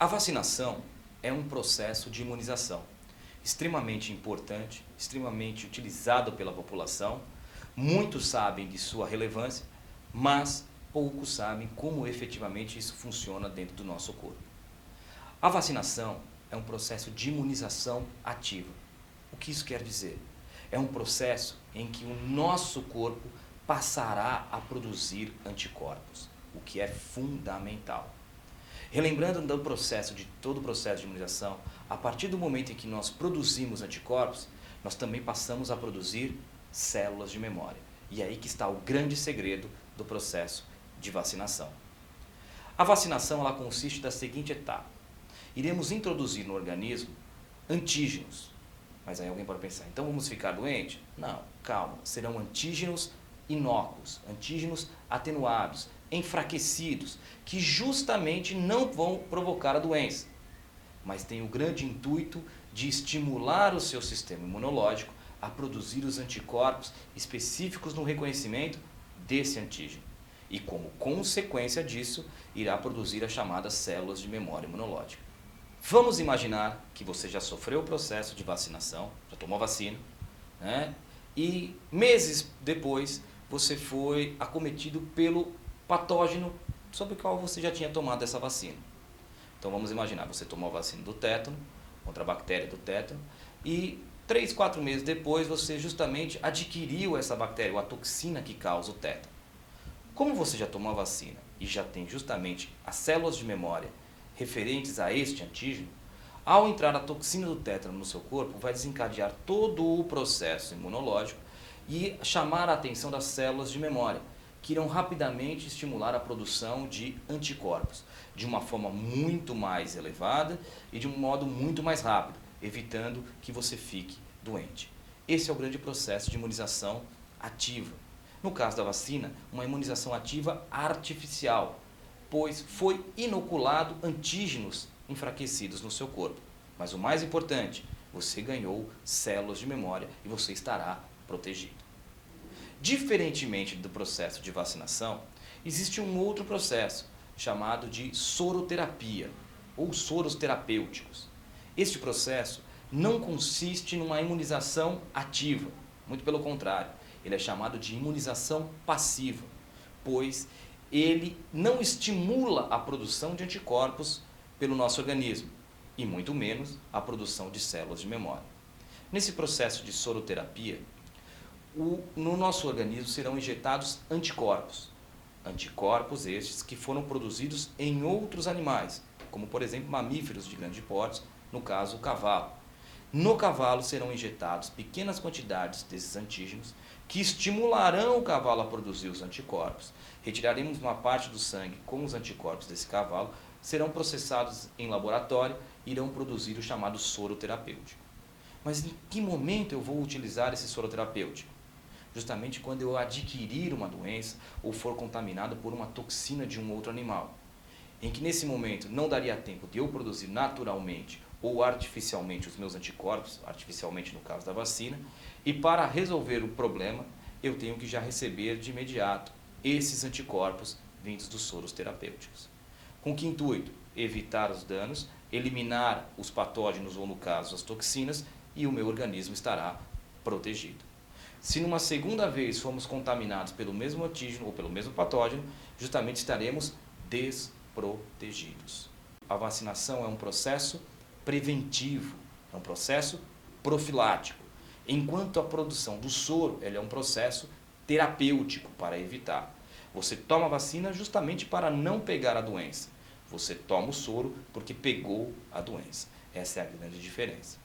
A vacinação é um processo de imunização extremamente importante, extremamente utilizado pela população. Muitos sabem de sua relevância, mas poucos sabem como efetivamente isso funciona dentro do nosso corpo. A vacinação é um processo de imunização ativa. O que isso quer dizer? É um processo em que o nosso corpo passará a produzir anticorpos, o que é fundamental. Relembrando do processo, de todo o processo de imunização, a partir do momento em que nós produzimos anticorpos, nós também passamos a produzir células de memória. E é aí que está o grande segredo do processo de vacinação. A vacinação ela consiste da seguinte etapa. Iremos introduzir no organismo antígenos. Mas aí alguém pode pensar, então vamos ficar doente? Não, calma, serão antígenos inócuos, antígenos atenuados, enfraquecidos, que justamente não vão provocar a doença, mas tem o grande intuito de estimular o seu sistema imunológico a produzir os anticorpos específicos no reconhecimento desse antígeno. E como consequência disso, irá produzir as chamadas células de memória imunológica. Vamos imaginar que você já sofreu o processo de vacinação, já tomou vacina, né? E meses depois você foi acometido pelo patógeno sobre o qual você já tinha tomado essa vacina. Então vamos imaginar, você tomou a vacina do tétano, contra a bactéria do tétano, e 3, 4 meses depois você justamente adquiriu essa bactéria, ou a toxina que causa o tétano. Como você já tomou a vacina e já tem justamente as células de memória referentes a este antígeno, ao entrar a toxina do tétano no seu corpo, vai desencadear todo o processo imunológico e chamar a atenção das células de memória, que irão rapidamente estimular a produção de anticorpos, de uma forma muito mais elevada e de um modo muito mais rápido, evitando que você fique doente. Esse é o grande processo de imunização ativa. No caso da vacina, uma imunização ativa artificial, pois foi inoculado antígenos enfraquecidos no seu corpo. Mas o mais importante, você ganhou células de memória e você estará protegido. Diferentemente do processo de vacinação, existe um outro processo chamado de soroterapia ou soros terapêuticos. Este processo não consiste numa imunização ativa, muito pelo contrário, ele é chamado de imunização passiva, pois ele não estimula a produção de anticorpos pelo nosso organismo e muito menos a produção de células de memória. Nesse processo de soroterapia, no nosso organismo serão injetados anticorpos. Anticorpos estes que foram produzidos em outros animais, como por exemplo mamíferos de grande porte, no caso o cavalo. No cavalo serão injetados pequenas quantidades desses antígenos que estimularão o cavalo a produzir os anticorpos. Retiraremos uma parte do sangue com os anticorpos desse cavalo, serão processados em laboratório e irão produzir o chamado soro terapêutico. Mas em que momento eu vou utilizar esse soro terapêutico? Justamente quando eu adquirir uma doença ou for contaminado por uma toxina de um outro animal, em que nesse momento não daria tempo de eu produzir naturalmente ou artificialmente os meus anticorpos, artificialmente no caso da vacina, e para resolver o problema eu tenho que já receber de imediato esses anticorpos vindos dos soros terapêuticos. Com que intuito? Evitar os danos, eliminar os patógenos ou no caso as toxinas e o meu organismo estará protegido. Se numa segunda vez formos contaminados pelo mesmo antígeno ou pelo mesmo patógeno, justamente estaremos desprotegidos. A vacinação é um processo preventivo, é um processo profilático, enquanto a produção do soro é um processo terapêutico para evitar. Você toma a vacina justamente para não pegar a doença. Você toma o soro porque pegou a doença. Essa é a grande diferença.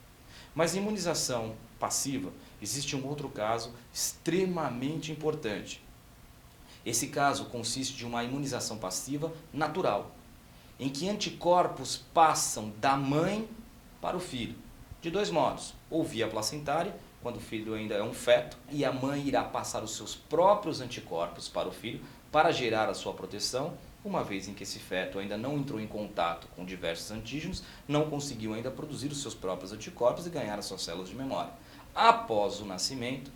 Mas em imunização passiva, existe um outro caso extremamente importante. Esse caso consiste de uma imunização passiva natural, em que anticorpos passam da mãe para o filho, de dois modos, ou via placentária, quando o filho ainda é um feto, e a mãe irá passar os seus próprios anticorpos para o filho, para gerar a sua proteção, uma vez em que esse feto ainda não entrou em contato com diversos antígenos, não conseguiu ainda produzir os seus próprios anticorpos e ganhar as suas células de memória. Após o nascimento,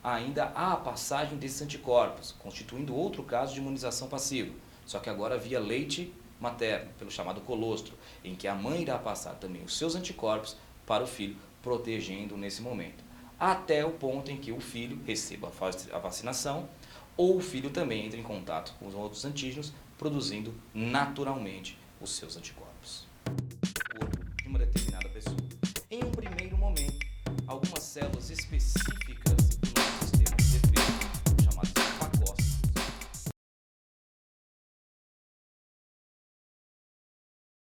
ainda há a passagem desses anticorpos, constituindo outro caso de imunização passiva, só que agora via leite materno, pelo chamado colostro, em que a mãe irá passar também os seus anticorpos para o filho, protegendo nesse momento, até o ponto em que o filho receba a vacinação ou o filho também entre em contato com os outros antígenos, produzindo naturalmente os seus anticorpos. O corpo de uma determinada pessoa. Em um primeiro momento, algumas células